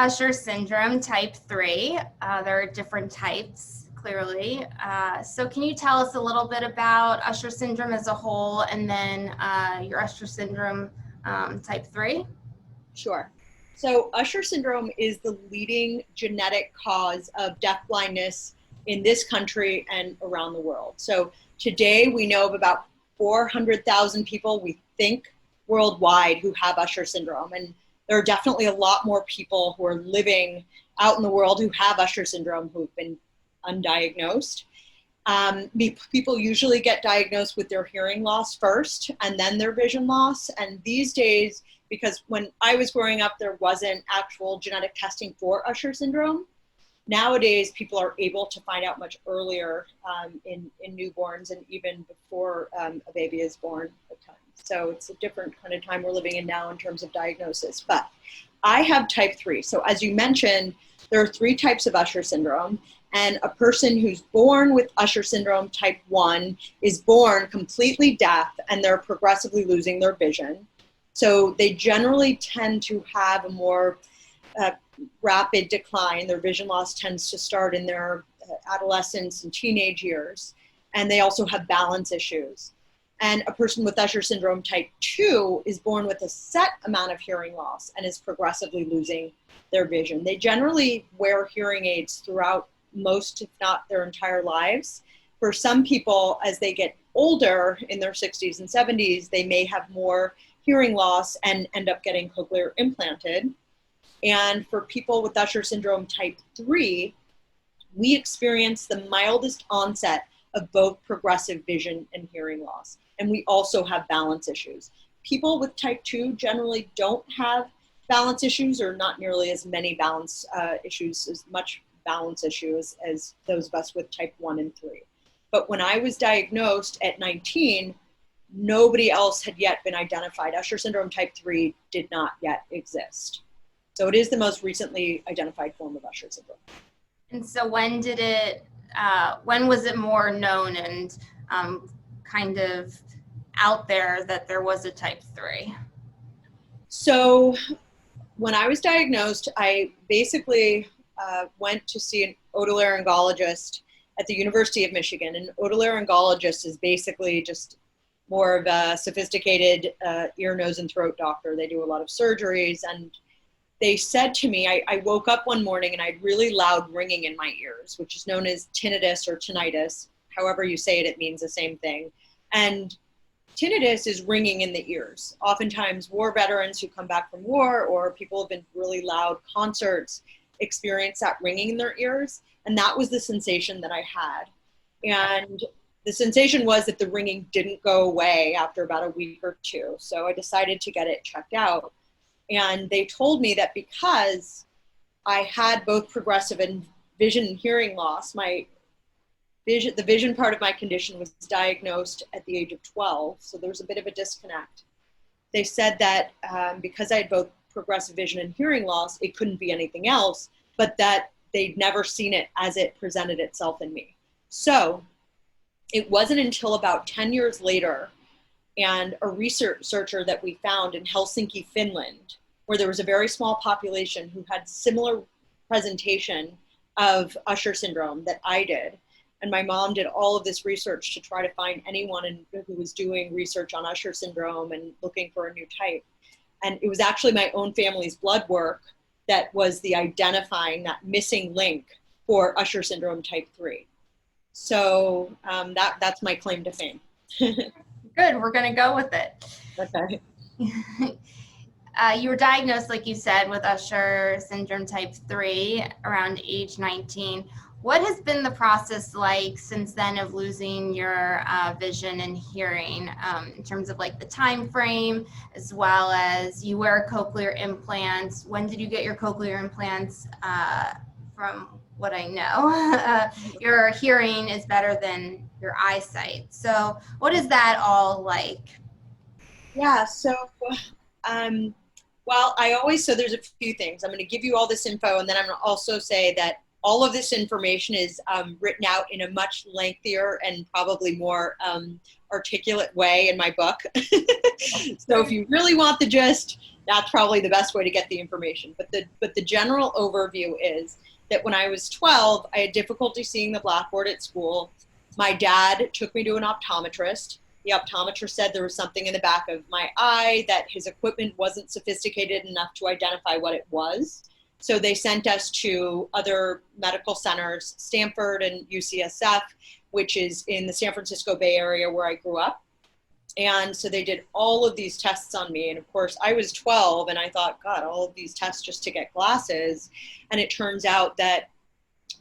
Usher Syndrome type 3. There are different types, clearly. So can you tell us a little bit about Usher Syndrome as a whole, and then your Usher Syndrome type 3? Sure. So Usher syndrome is the leading genetic cause of deafblindness in this country and around the world. So today we know of about 400,000 people, we think, worldwide who have Usher syndrome. And there are definitely a lot more people who are living out in the world who have Usher syndrome who've been undiagnosed. People usually get diagnosed with their hearing loss first and then their vision loss. And these days, because when I was growing up, there wasn't actual genetic testing for Usher syndrome. Nowadays, people are able to find out much earlier in newborns and even before a baby is born at times. So it's a different kind of time we're living in now in terms of diagnosis. But I have type 3. So as you mentioned, there are 3 types of Usher syndrome. And a person who's born with Usher syndrome type 1 is born completely deaf and they're progressively losing their vision. So they generally tend to have a more rapid decline. Their vision loss tends to start in their adolescence and teenage years. And they also have balance issues. And a person with Usher syndrome type 2 is born with a set amount of hearing loss and is progressively losing their vision. They generally wear hearing aids throughout most, if not their entire lives. For some people, as they get older in their 60s and 70s, they may have more hearing loss and end up getting cochlear implanted. And for people with Usher syndrome type 3, we experience the mildest onset of both progressive vision and hearing loss. And we also have balance issues. People with type 2 generally don't have balance issues, or not nearly as many balance issues, as much balance issues as those of us with type 1 and 3. But when I was diagnosed at 19, nobody else had yet been identified. Usher syndrome type 3 did not yet exist. So it is the most recently identified form of Usher syndrome. And so when was it more known and kind of out there that there was a type 3? So when I was diagnosed, I basically went to see an otolaryngologist at the University of Michigan. An otolaryngologist is basically just more of a sophisticated ear, nose, and throat doctor. They do a lot of surgeries. And they said to me, I woke up one morning and I had really loud ringing in my ears, which is known as tinnitus or tinnitus. However you say it, it means the same thing. And tinnitus is ringing in the ears. Oftentimes war veterans who come back from war or people who have been really loud concerts experience that ringing in their ears. And that was the sensation that I had. And the sensation was that the ringing didn't go away after about a week or two. So I decided to get it checked out. And they told me that because I had both progressive and vision and hearing loss, the vision part of my condition was diagnosed at the age of 12. So there was a bit of a disconnect. They said that because I had both progressive vision and hearing loss, it couldn't be anything else, but that they'd never seen it as it presented itself in me. So it wasn't until about 10 years later and a researcher that we found in Helsinki, Finland, where there was a very small population who had similar presentation of Usher syndrome that I did. And my mom did all of this research to try to find anyone who was doing research on Usher syndrome and looking for a new type. And it was actually my own family's blood work that was the identifying that missing link for Usher syndrome type 3. So that's my claim to fame. Good, we're gonna go with it. Okay. You were diagnosed, like you said, with Usher syndrome type 3 around age 19. What has been the process like since then of losing your vision and hearing in terms of like the time frame, as well as you wear cochlear implants? When did you get your cochlear implants? From what I know, your hearing is better than your eyesight. So what is that all like? Yeah, so there's a few things. I'm going to give you all this info, and then I'm going to also say that all of this information is written out in a much lengthier and probably more articulate way in my book. So if you really want the gist, that's probably the best way to get the information. But the general overview is that when I was 12, I had difficulty seeing the blackboard at school. My dad took me to an optometrist. The optometrist said there was something in the back of my eye, that his equipment wasn't sophisticated enough to identify what it was. So they sent us to other medical centers, Stanford and UCSF, which is in the San Francisco Bay Area where I grew up. And so they did all of these tests on me. And of course, I was 12 and I thought, God, all of these tests just to get glasses. And it turns out that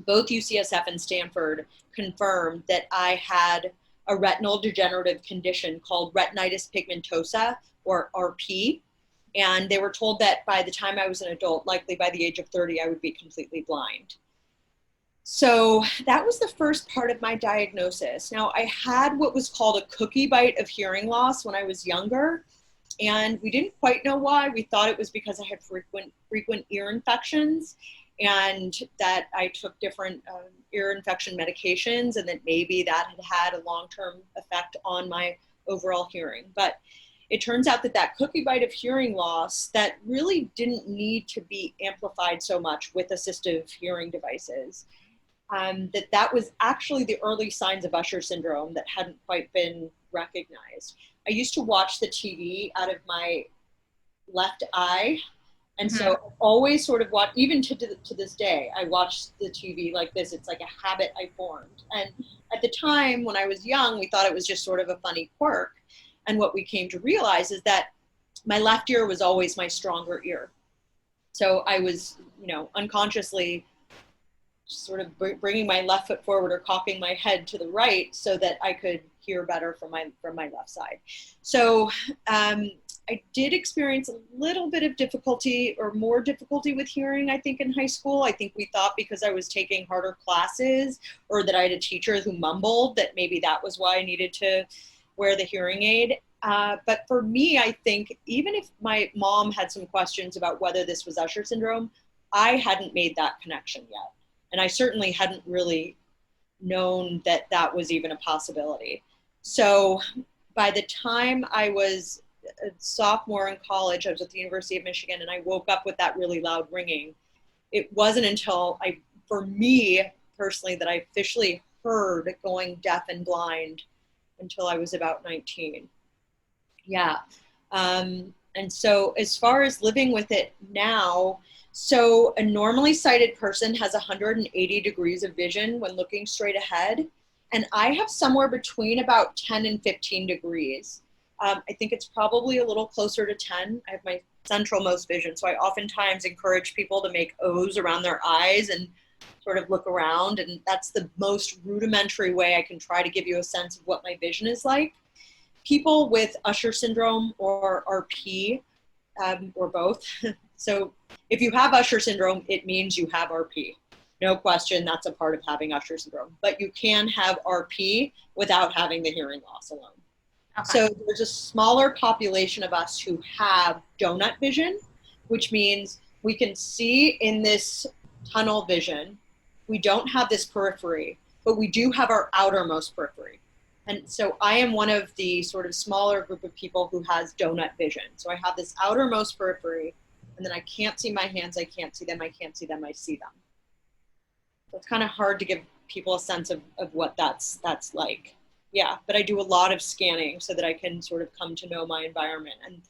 both UCSF and Stanford confirmed that I had a retinal degenerative condition called retinitis pigmentosa, or RP. And they were told that by the time I was an adult, likely by the age of 30, I would be completely blind. So that was the first part of my diagnosis. Now, I had what was called a cookie bite of hearing loss when I was younger, and we didn't quite know why. We thought it was because I had frequent ear infections, and that I took different ear infection medications, and that maybe that had a long-term effect on my overall hearing. But it turns out that that cookie bite of hearing loss, that really didn't need to be amplified so much with assistive hearing devices. That was actually the early signs of Usher syndrome that hadn't quite been recognized. I used to watch the TV out of my left eye. And so I always sort of watch, even to this day, I watch the TV like this. It's like a habit I formed. And at the time when I was young, we thought it was just sort of a funny quirk. And what we came to realize is that my left ear was always my stronger ear. So I was, unconsciously sort of bringing my left foot forward or cocking my head to the right so that I could hear better from my left side. So I did experience a little bit of difficulty, or more difficulty with hearing, I think, in high school. I think we thought because I was taking harder classes, or that I had a teacher who mumbled, that maybe that was why I needed to wear the hearing aid. But for me, I think even if my mom had some questions about whether this was Usher syndrome, I hadn't made that connection yet. And I certainly hadn't really known that that was even a possibility. So by the time I was a sophomore in college, I was at the University of Michigan, and I woke up with that really loud ringing. It wasn't until for me personally, that I officially heard going deaf and blind until I was about 19. Yeah. And so as far as living with it now, so a normally sighted person has 180 degrees of vision when looking straight ahead. And I have somewhere between about 10 and 15 degrees. I think it's probably a little closer to 10. I have my central most vision. So I oftentimes encourage people to make O's around their eyes and sort of look around. And that's the most rudimentary way I can try to give you a sense of what my vision is like. People with Usher syndrome or RP, or both. So if you have Usher syndrome, it means you have RP. No question, that's a part of having Usher syndrome. But you can have RP without having the hearing loss alone. Okay. So there's a smaller population of us who have donut vision, which means we can see in this tunnel vision. We don't have this periphery, but we do have our outermost periphery. And so I am one of the sort of smaller group of people who has donut vision. So I have this outermost periphery, and then I can't see my hands, I can't see them, I can't see them, I see them. So it's kind of hard to give people a sense of what that's like. Yeah, but I do a lot of scanning so that I can sort of come to know my environment. And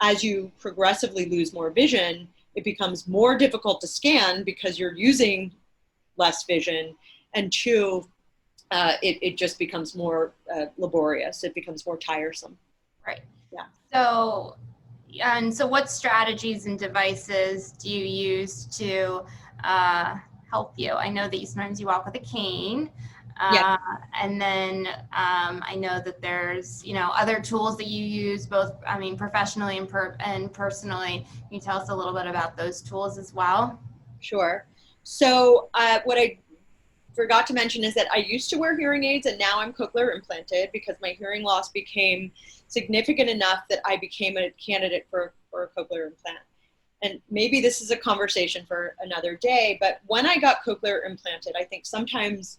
as you progressively lose more vision, it becomes more difficult to scan because you're using less vision. And two, it just becomes more laborious. It becomes more tiresome. Right. Yeah. So what strategies and devices do you use to help you? I know that sometimes you walk with a cane. Yeah. And then I know that there's, other tools that you use both, professionally and personally. Can you tell us a little bit about those tools as well? Sure. So what I forgot to mention is that I used to wear hearing aids, and now I'm cochlear implanted because my hearing loss became significant enough that I became a candidate for a cochlear implant. And maybe this is a conversation for another day, but when I got cochlear implanted, I think sometimes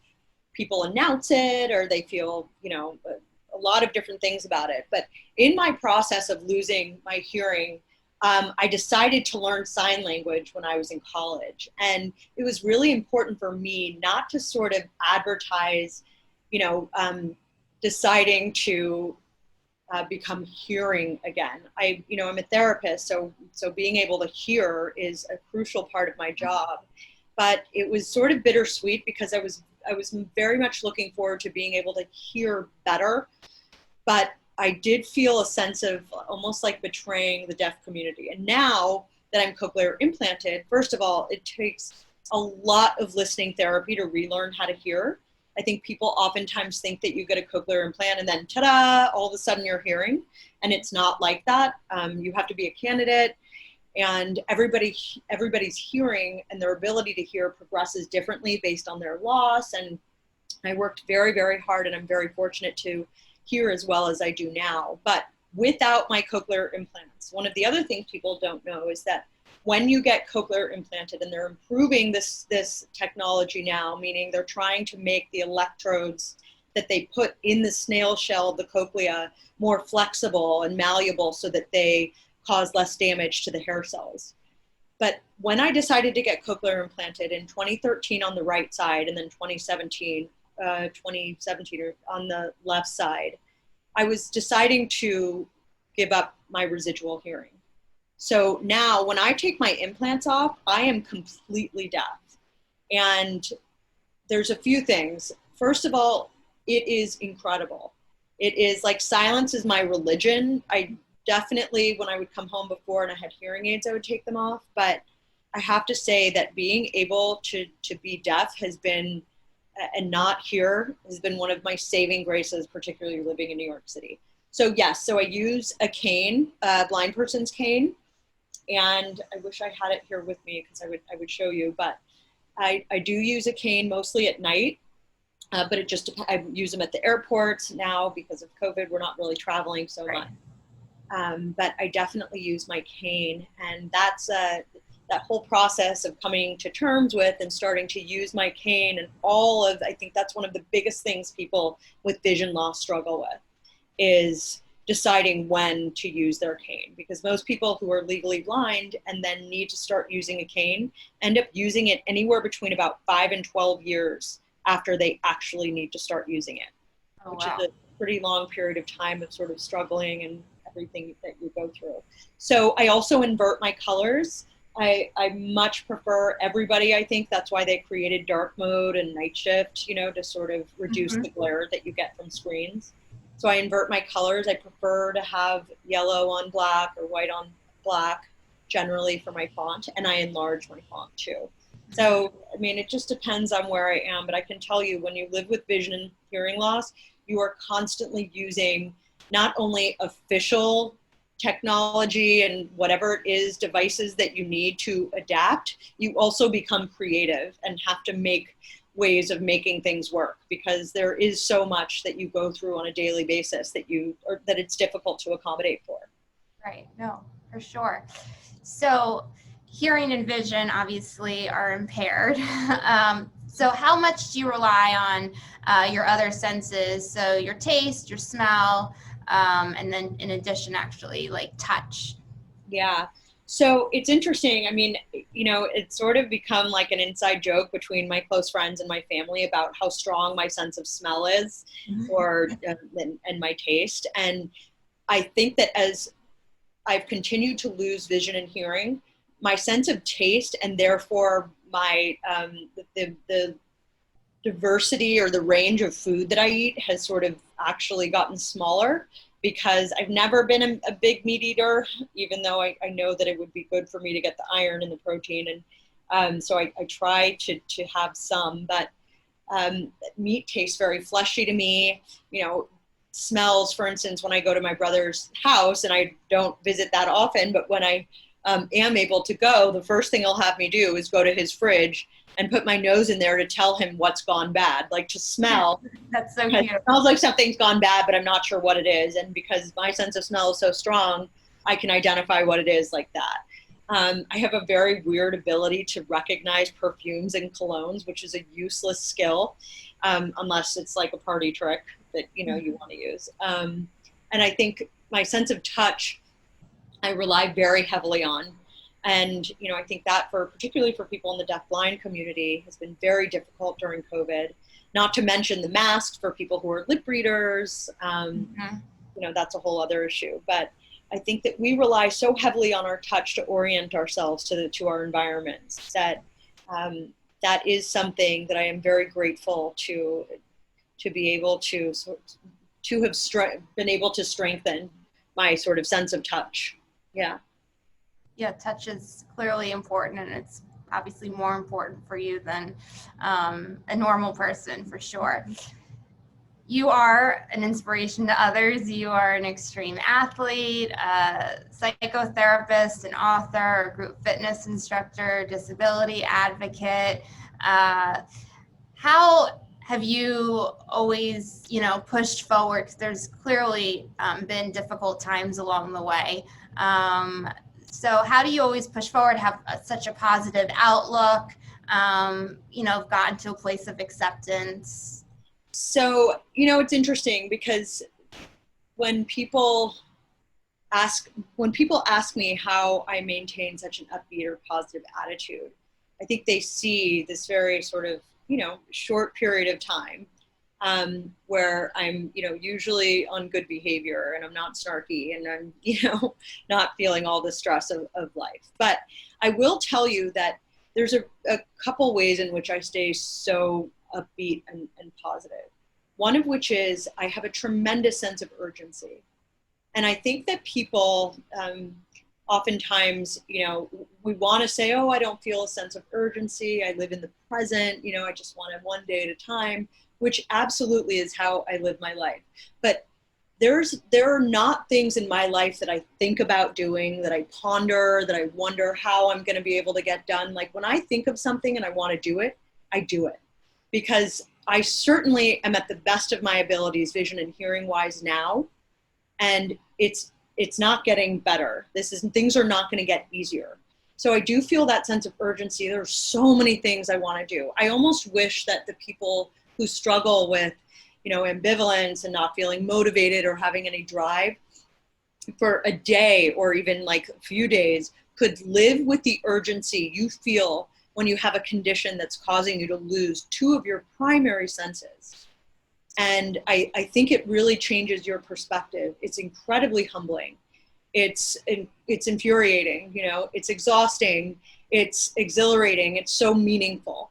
people announce it or they feel, a lot of different things about it. But in my process of losing my hearing, I decided to learn sign language when I was in college. And it was really important for me not to sort of advertise, deciding to become hearing again. I'm a therapist, so being able to hear is a crucial part of my job. But it was sort of bittersweet because I was very much looking forward to being able to hear better. But I did feel a sense of almost like betraying the deaf community. And now that I'm cochlear implanted, first of all, it takes a lot of listening therapy to relearn how to hear. I think people oftentimes think that you get a cochlear implant and then ta-da, all of a sudden you're hearing. And it's not like that. You have to be a candidate, and everybody's hearing and their ability to hear progresses differently based on their loss. And I worked very, very hard, and I'm very fortunate to hear as well as I do now. But without my cochlear implants, one of the other things people don't know is that when you get cochlear implanted, and they're improving this technology now, meaning they're trying to make the electrodes that they put in the snail shell of the cochlea more flexible and malleable so that they cause less damage to the hair cells. But when I decided to get cochlear implanted in 2013 on the right side, and then 2017 on the left side, I was deciding to give up my residual hearing. So now when I take my implants off, I am completely deaf. And there's a few things. First of all, it is incredible. It is like silence is my religion. I definitely, when I would come home before and I had hearing aids, I would take them off. But I have to say that being able to be deaf has been, and not hear, has been one of my saving graces, particularly living in New York City. So yes, so I use a cane, a blind person's cane. And I wish I had it here with me because I would show you, but I do use a cane mostly at night, but it just, I use them at the airports now because of COVID. We're not really traveling so much. But I definitely use my cane, and that's that whole process of coming to terms with and starting to use my cane, and I think that's one of the biggest things people with vision loss struggle with, is deciding when to use their cane, because most people who are legally blind and then need to start using a cane end up using it anywhere between about 5 and 12 years after they actually need to start using it, which is a pretty long period of time of sort of struggling and everything that you go through. So I also invert my colors. I much prefer everybody. I think that's why they created dark mode and night shift, to sort of reduce the glare that you get from screens. So I invert my colors. I prefer to have yellow on black or white on black generally for my font, and I enlarge my font too. So, I mean, it just depends on where I am, but I can tell you, when you live with vision and hearing loss, you are constantly using not only official technology and whatever it is, devices that you need to adapt, you also become creative and have to make ways of making things work, because there is so much that you go through on a daily basis that it's difficult to accommodate for. Right. No, for sure. So hearing and vision obviously are impaired. So how much do you rely on your other senses? So your taste, your smell, and then in addition, actually, like touch. Yeah. So it's interesting. I mean, it's sort of become like an inside joke between my close friends and my family about how strong my sense of smell is, and my taste. And I think that as I've continued to lose vision and hearing, my sense of taste, and therefore my the diversity or the range of food that I eat, has sort of actually gotten smaller, because I've never been a big meat eater, even though I know that it would be good for me to get the iron and the protein. And so I try to have some, but meat tastes very fleshy to me. Smells, for instance, when I go to my brother's house, and I don't visit that often, but when I am able to go, the first thing he'll have me do is go to his fridge and put my nose in there to tell him what's gone bad, like to smell. That's so cute. It smells like something's gone bad, but I'm not sure what it is. And because my sense of smell is so strong, I can identify what it is like that. I have a very weird ability to recognize perfumes and colognes, which is a useless skill, unless it's like a party trick that you want to use. And I think my sense of touch, I rely very heavily on. And, I think that particularly for people in the deafblind community has been very difficult during COVID, not to mention the masks for people who are lip readers. That's a whole other issue. But I think that we rely so heavily on our touch to orient ourselves to our environments that that is something that I am very grateful to be able to have been able to strengthen my sort of sense of touch. Yeah. Yeah, touch is clearly important, and it's obviously more important for you than a normal person, for sure. You are an inspiration to others. You are an extreme athlete, a psychotherapist, an author, a group fitness instructor, disability advocate. How have you always, pushed forward? 'Cause there's clearly been difficult times along the way. So how do you always push forward, have such a positive outlook, gotten to a place of acceptance? So, it's interesting because when people ask me how I maintain such an upbeat or positive attitude, I think they see this very sort of, short period of time where I'm, usually on good behavior and I'm not snarky and I'm, not feeling all the stress of life. But I will tell you that there's a couple ways in which I stay so upbeat and positive. One of which is I have a tremendous sense of urgency. And I think that people oftentimes, we want to say, oh, I don't feel a sense of urgency. I live in the present, I just want it one day at a time, which absolutely is how I live my life. But there are not things in my life that I think about doing, that I ponder, that I wonder how I'm going to be able to get done. Like when I think of something and I want to do it, I do it. Because I certainly am at the best of my abilities, vision and hearing wise now. And it's not getting better. Things are not going to get easier. So I do feel that sense of urgency. There are so many things I want to do. I almost wish that the people who struggle with, ambivalence and not feeling motivated or having any drive for a day or even like a few days could live with the urgency you feel when you have a condition that's causing you to lose two of your primary senses. And I think it really changes your perspective. It's incredibly humbling. It's infuriating, it's exhausting, it's exhilarating, it's so meaningful.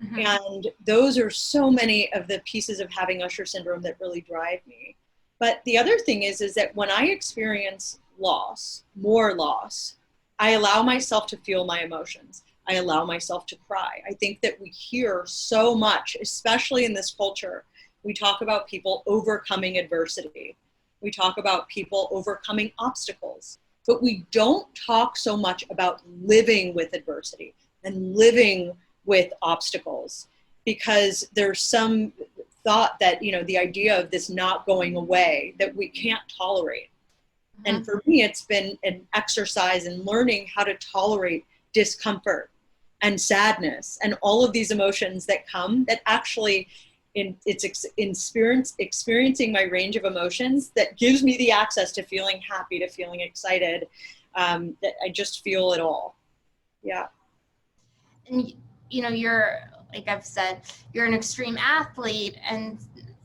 Mm-hmm. And those are so many of the pieces of having Usher syndrome that really drive me. But the other thing is that when I experience more loss, I allow myself to feel my emotions. I allow myself to cry. I think that we hear so much, especially in this culture. We talk about people overcoming adversity. We talk about people overcoming obstacles, but we don't talk so much about living with adversity and living with obstacles, because there's some thought that, the idea of this not going away, that we can't tolerate. Mm-hmm. And for me, it's been an exercise in learning how to tolerate discomfort and sadness and all of these emotions that come, that actually experiencing my range of emotions that gives me the access to feeling happy, to feeling excited, that I just feel it all. Yeah. And, you're, like I've said, you're an extreme athlete and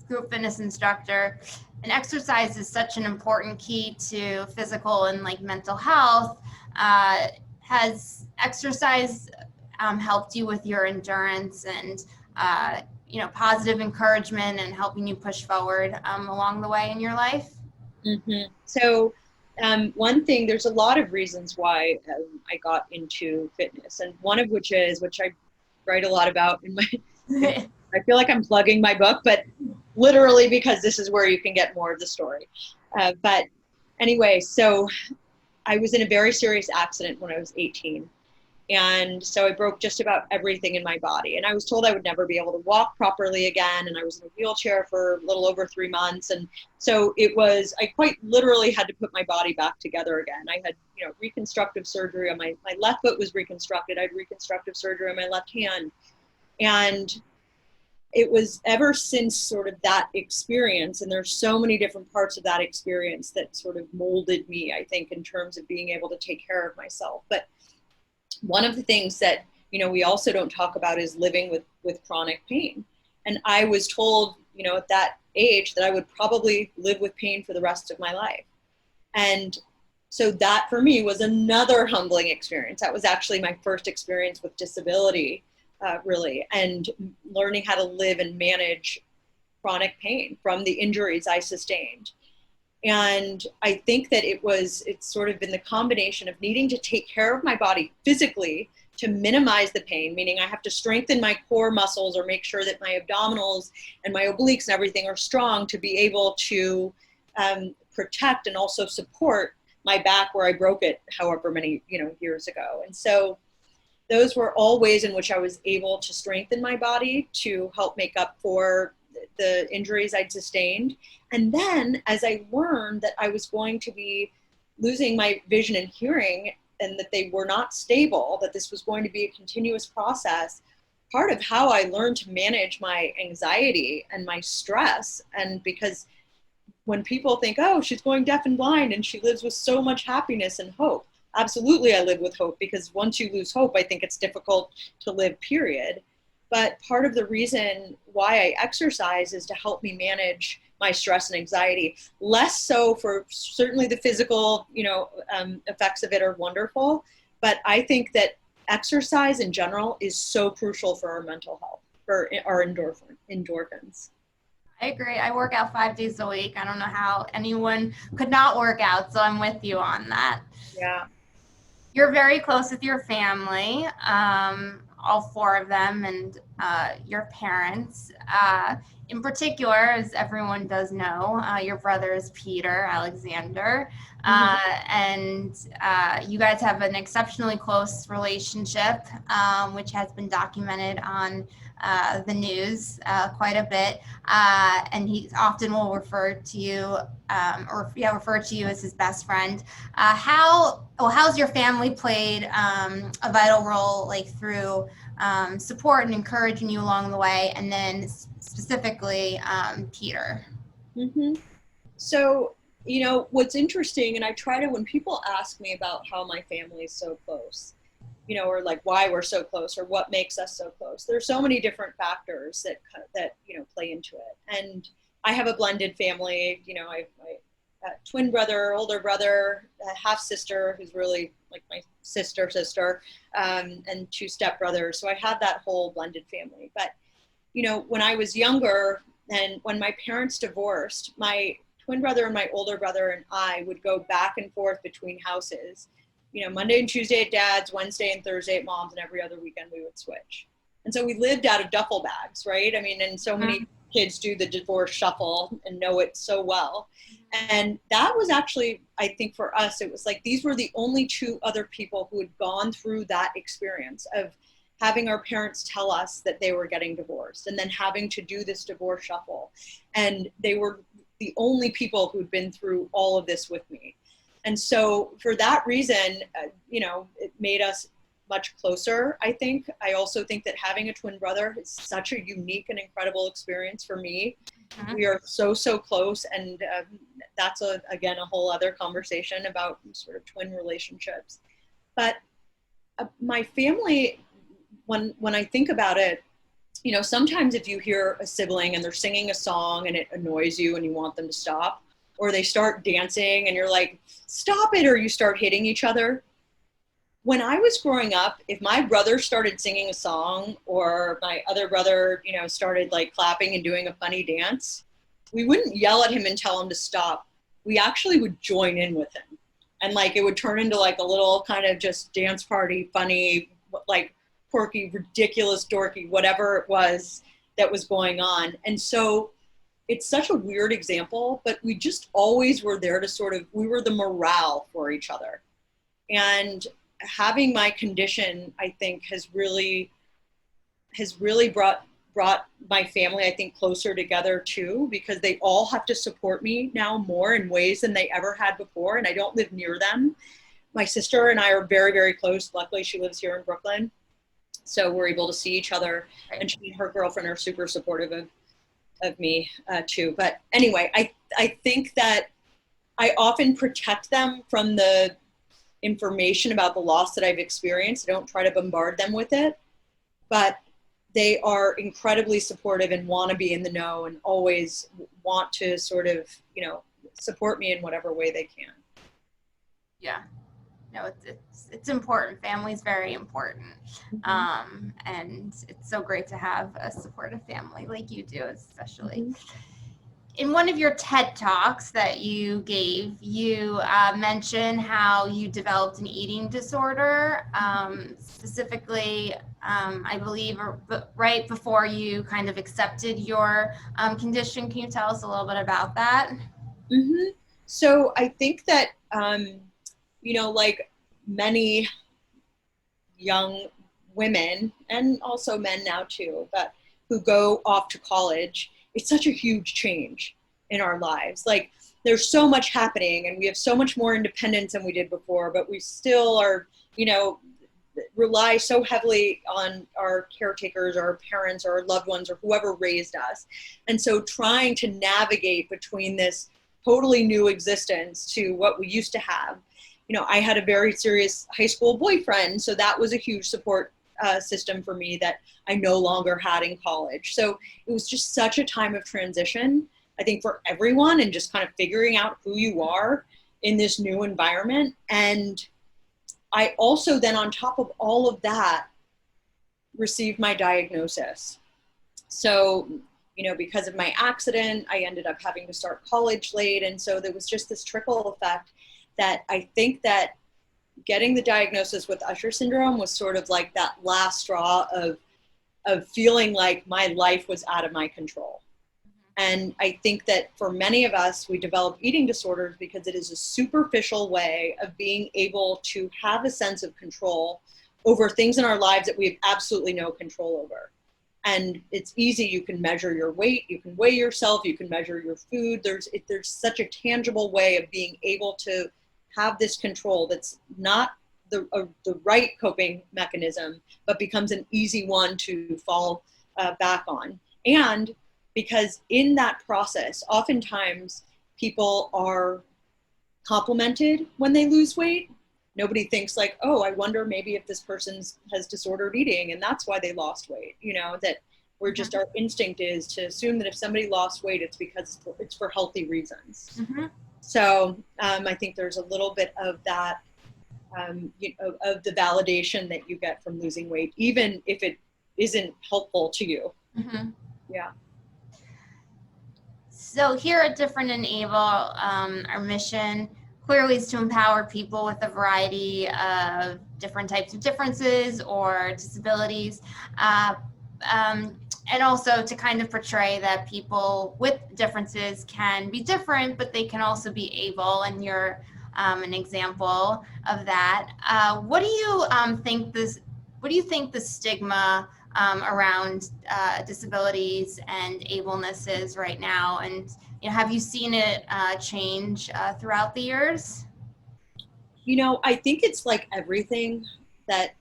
group fitness instructor, and exercise is such an important key to physical and mental health. Has exercise helped you with your endurance and, positive encouragement and helping you push forward along the way in your life? Mm-hmm. So one thing, there's a lot of reasons why I got into fitness, and one of which I write a lot about in my, I feel like I'm plugging my book, but literally because this is where you can get more of the story. But anyway, so I was in a very serious accident when I was 18. And so I broke just about everything in my body. And I was told I would never be able to walk properly again. And I was in a wheelchair for a little over 3 months. And so I quite literally had to put my body back together again. I had, reconstructive surgery on my left foot was reconstructed. I had reconstructive surgery on my left hand. And it was ever since sort of that experience, and there's so many different parts of that experience that sort of molded me, I think, in terms of being able to take care of myself. But one of the things that, you know, we also don't talk about is living with chronic pain. And I was told, you know, at that age that I would probably live with pain for the rest of my life. And so that for me was another humbling experience. That was actually my first experience with disability, really, and learning how to live and manage chronic pain from the injuries I sustained. And I think that it's sort of been the combination of needing to take care of my body physically to minimize the pain, meaning I have to strengthen my core muscles or make sure that my abdominals and my obliques and everything are strong to be able to protect and also support my back where I broke it however many, you know, years ago. And so those were all ways in which I was able to strengthen my body to help make up for the injuries I'd sustained. And then as I learned that I was going to be losing my vision and hearing, and that they were not stable, that this was going to be a continuous process, part of how I learned to manage my anxiety and my stress, and because when people think, oh, she's going deaf and blind and she lives with so much happiness and hope. Absolutely, I live with hope, because once you lose hope, I think it's difficult to live, period. But part of the reason why I exercise is to help me manage my stress and anxiety, less so for certainly the physical, you know, effects of it are wonderful. But I think that exercise in general is so crucial for our mental health, for our endorphins. I agree. I work out 5 days a week. I don't know how anyone could not work out, so I'm with you on that. Yeah. You're very close with your family, all 4 of them, and your parents. In particular, as everyone does know, your brother is Peter, Alexander, and you guys have an exceptionally close relationship, which has been documented on the news quite a bit, and he often will refer to you, refer to you as his best friend. How's your family played a vital role, like through support and encouraging you along the way, and then specifically Peter? So, you know, what's interesting, and I try to, when people ask me about how my family is so close, you know, or like why we're so close or what makes us so close, there's so many different factors that you know, play into it. And I have a blended family. You know, I twin brother, older brother, a half sister who's really like my sister, and 2 stepbrothers. So I have that whole blended family. But, you know, when I was younger and when my parents divorced, my twin brother and my older brother and I would go back and forth between houses. You know, Monday and Tuesday at dad's, Wednesday and Thursday at mom's, and every other weekend we would switch. And so we lived out of duffel bags, right? I mean, and so many kids do the divorce shuffle and know it so well. And that was actually, I think for us, it was like these were the only 2 other people who had gone through that experience of having our parents tell us that they were getting divorced and then having to do this divorce shuffle. And they were the only people who'd been through all of this with me. And so for that reason, you know, it made us much closer, I think. I also think that having a twin brother is such a unique and incredible experience for me. We are so close, and that's again a whole other conversation about sort of twin relationships. But my family, when I think about it, you know, sometimes if you hear a sibling and they're singing a song and it annoys you and you want them to stop, or they start dancing and you're like, stop it, or you start hitting each other. When I was growing up, if my brother started singing a song or my other brother, you know, started like clapping and doing a funny dance, we wouldn't yell at him and tell him to stop. We actually would join in with him. And like, it would turn into like a little kind of just dance party, funny, like quirky, ridiculous, dorky, whatever it was that was going on. And so it's such a weird example, but we just always were there to sort of, we were the morale for each other. And having my condition, I think, has really brought my family, I think, closer together too, because they all have to support me now more in ways than they ever had before. And I don't live near them. My sister and I are very, very close. Luckily, she lives here in Brooklyn. So we're able to see each other, Right. and she and her girlfriend are super supportive of me too. But anyway, I think that I often protect them from the information about the loss that I've experienced. I don't try to bombard them with it, but they are incredibly supportive and want to be in the know and always want to sort of, support me in whatever way they can. Yeah. No, it's important. Family's very important. And it's so great to have a supportive family like you do, especially. In one of your TED Talks that you gave, you mentioned how you developed an eating disorder, specifically, I believe, right before you kind of accepted your condition. Can you tell us a little bit about that? So I think that, like many young women, and also men now too, but who go off to college, it's such a huge change in our lives. Like, there's so much happening and we have so much more independence than we did before, but we still are, rely so heavily on our caretakers, our parents, or our loved ones, or whoever raised us. And so trying to navigate between this totally new existence to what we used to have. I had a very serious high school boyfriend, so that was a huge support system for me that I no longer had in college. So it was just such a time of transition, I think, for everyone, and just kind of figuring out who you are in this new environment. And I also then, on top of all of that, received my diagnosis. So, because of my accident, I ended up having to start college late. And so there was just this trickle effect that I think that getting the diagnosis with Usher syndrome was sort of like that last straw of feeling like my life was out of my control. And I think that for many of us, we develop eating disorders because it is a superficial way of being able to have a sense of control over things in our lives that we have absolutely no control over. And it's easy. You can measure your weight, you can weigh yourself, you can measure your food. There's such a tangible way of being able to have this control that's not the right coping mechanism, but becomes an easy one to fall back on. And because in that process, oftentimes people are complimented when they lose weight. Nobody thinks like, oh, I wonder maybe if this person has disordered eating and that's why they lost weight. That we're just, our instinct is to assume that if somebody lost weight, it's because it's for healthy reasons. So I think there's a little bit of that, of the validation that you get from losing weight, even if it isn't helpful to you. Yeah. So here at Different Enable, our mission clearly is to empower people with a variety of different types of differences or disabilities, and also to kind of portray that people with differences can be different, but they can also be able, and you're an example of that. What do you think the stigma around disabilities and ableness is right now, and have you seen it change throughout the years? I think it's like everything, that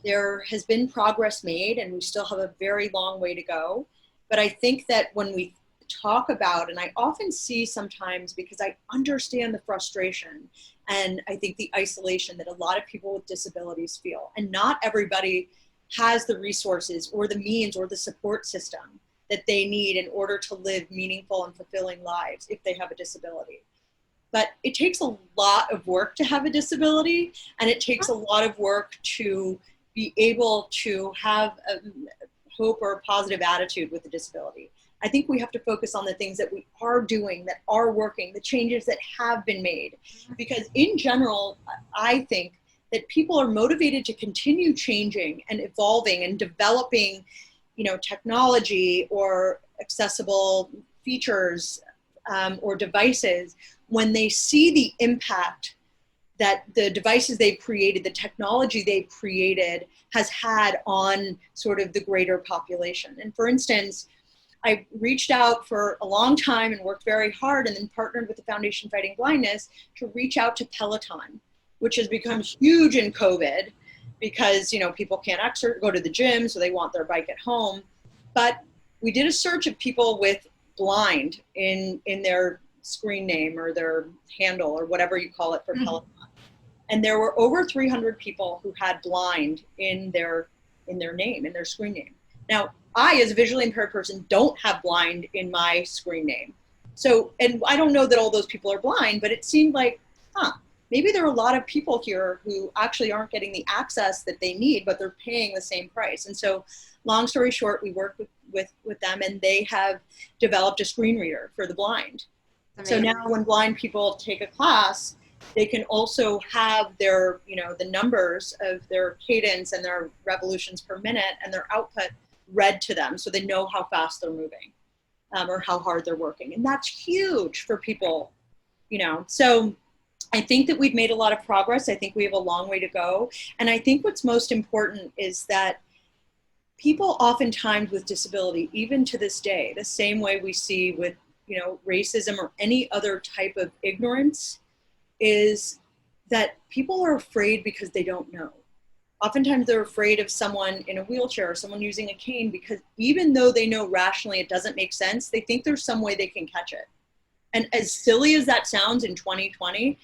there has been progress made and we still have a very long way to go. But I think that when we talk about, and I often see sometimes, because I understand the frustration and I think the isolation that a lot of people with disabilities feel, and not everybody has the resources or the means or the support system that they need in order to live meaningful and fulfilling lives if they have a disability. But it takes a lot of work to have a disability, and it takes a lot of work to be able to have a hope or a positive attitude with a disability. I think we have to focus on the things that we are doing, that are working, the changes that have been made. Because in general, I think that people are motivated to continue changing and evolving and developing, technology or accessible features or devices when they see the impact that the devices they've created, the technology they've created, has had on sort of the greater population. And for instance, I reached out for a long time and worked very hard, and then partnered with the Foundation Fighting Blindness to reach out to Peloton, which has become huge in COVID, because, you know, people can't go to the gym, so they want their bike at home. But we did a search of people with blind in their screen name or their handle or whatever you call it for Peloton. And there were over 300 people who had blind in their name, in their screen name. Now, I, as a visually impaired person, don't have blind in my screen name. So, and I don't know that all those people are blind, but it seemed like, maybe there are a lot of people here who actually aren't getting the access that they need, but they're paying the same price. And so, long story short, we worked with them, and they have developed a screen reader for the blind. So now when blind people take a class, they can also have their, you know, the numbers of their cadence and their revolutions per minute and their output read to them, so they know how fast they're moving or how hard they're working. And that's huge for people, you know. So I think that we've made a lot of progress. I think we have a long way to go. And I think what's most important is that people oftentimes with disability, even to this day, the same way we see with, you know, racism or any other type of ignorance, is that people are afraid because they don't know. Oftentimes they're afraid of someone in a wheelchair or someone using a cane, because even though they know rationally it doesn't make sense, they think there's some way they can catch it. And as silly as that sounds in 2020,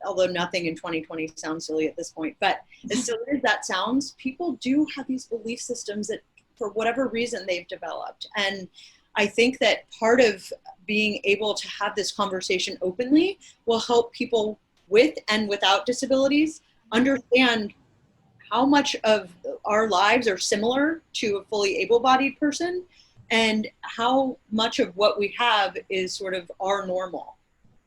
although nothing in 2020 sounds silly at this point, but as silly as that sounds, people do have these belief systems that for whatever reason they've developed. And I think that part of being able to have this conversation openly will help people with and without disabilities understand how much of our lives are similar to a fully able-bodied person, and how much of what we have is sort of our normal.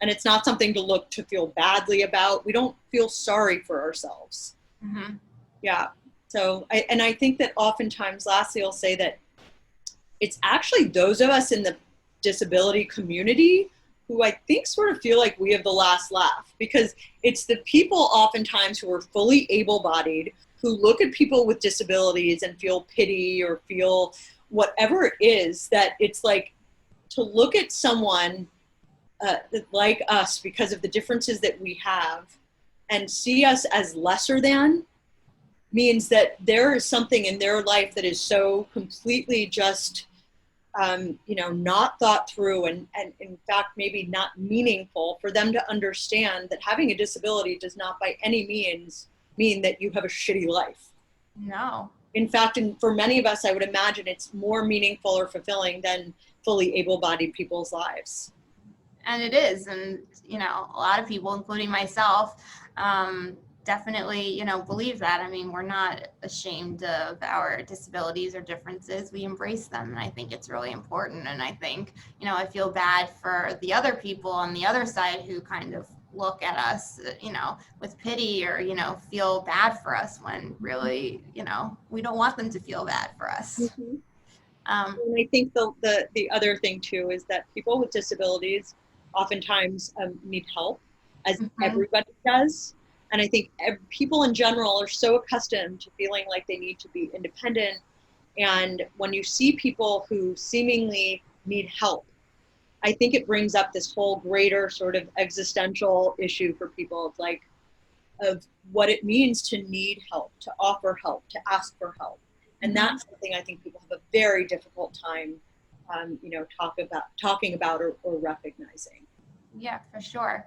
And it's not something to feel badly about. We don't feel sorry for ourselves. Mm-hmm. Yeah. So, I think that oftentimes, lastly, I'll say that it's actually those of us in the disability community who I think sort of feel like we have the last laugh, because it's the people oftentimes who are fully able-bodied who look at people with disabilities and feel pity or feel whatever it is, that it's like to look at someone like us because of the differences that we have and see us as lesser than means that there is something in their life that is so completely just not thought through and in fact maybe not meaningful for them to understand that having a disability does not by any means mean that you have a shitty life. No. In fact, for many of us, I would imagine it's more meaningful or fulfilling than fully able-bodied people's lives. And it is. And, a lot of people, including myself, definitely, believe that. I mean, we're not ashamed of our disabilities or differences. We embrace them. And I think it's really important. And I think, I feel bad for the other people on the other side who kind of look at us, with pity or, feel bad for us when really, we don't want them to feel bad for us. Mm-hmm. And I think the other thing too is that people with disabilities oftentimes need help, as Mm-hmm. everybody does. And I think people in general are so accustomed to feeling like they need to be independent. And when you see people who seemingly need help, I think it brings up this whole greater sort of existential issue for people of what it means to need help, to offer help, to ask for help. And that's something I think people have a very difficult time, talking about or recognizing. Yeah, for sure.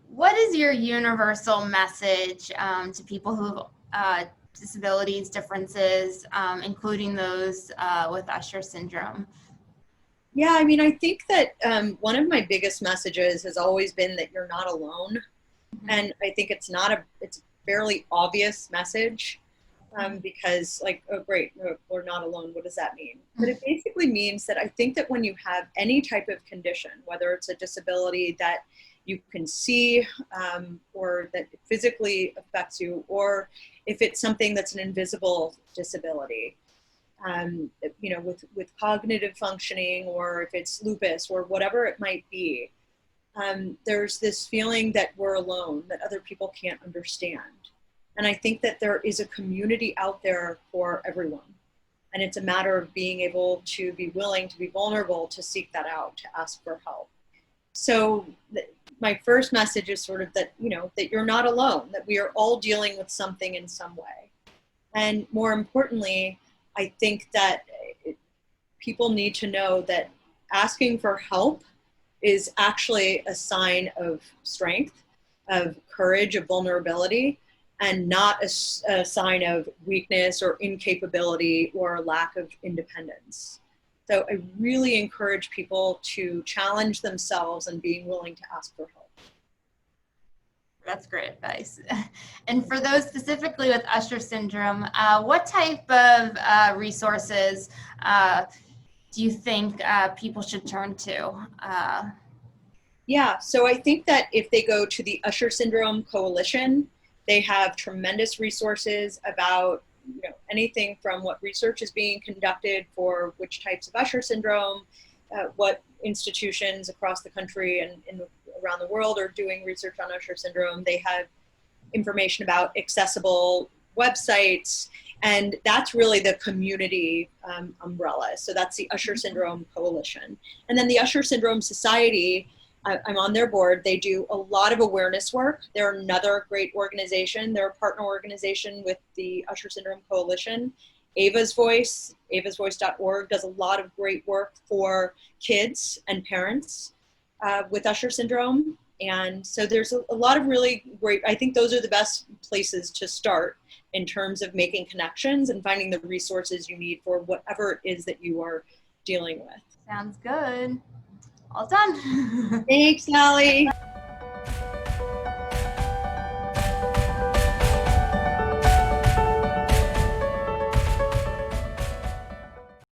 What is your universal message to people who have disabilities, differences, including those with Usher syndrome? Yeah, I mean, I think that one of my biggest messages has always been that you're not alone. Mm-hmm. And I think it's a fairly obvious message because oh, great, we're not alone. What does that mean? But it basically means that I think that when you have any type of condition, whether it's a disability that you can see or that physically affects you, or if it's something that's an invisible disability, with cognitive functioning, or if it's lupus or whatever it might be, there's this feeling that we're alone, that other people can't understand. And I think that there is a community out there for everyone. And it's a matter of being able to be willing to be vulnerable, to seek that out, to ask for help. So my first message is sort of that, that you're not alone, that we are all dealing with something in some way. And more importantly, I think that people need to know that asking for help is actually a sign of strength, of courage, of vulnerability, and not a sign of weakness or incapability or lack of independence. So I really encourage people to challenge themselves and being willing to ask for help. That's great advice. And for those specifically with Usher syndrome, what type of resources do you think people should turn to? Yeah, so I think that if they go to the Usher Syndrome Coalition, they have tremendous resources about anything from what research is being conducted for which types of Usher syndrome, what institutions across the country and around the world are doing research on Usher syndrome. They have information about accessible websites, and that's really the community umbrella. So that's the Usher Syndrome Coalition. And then the Usher Syndrome Society, I'm on their board. They do a lot of awareness work. They're another great organization. They're a partner organization with the Usher Syndrome Coalition. Ava's Voice, avasvoice.org, does a lot of great work for kids and parents with Usher syndrome. And so there's a lot of really great, I think those are the best places to start in terms of making connections and finding the resources you need for whatever it is that you are dealing with. Sounds good. All done. Thanks, Sally.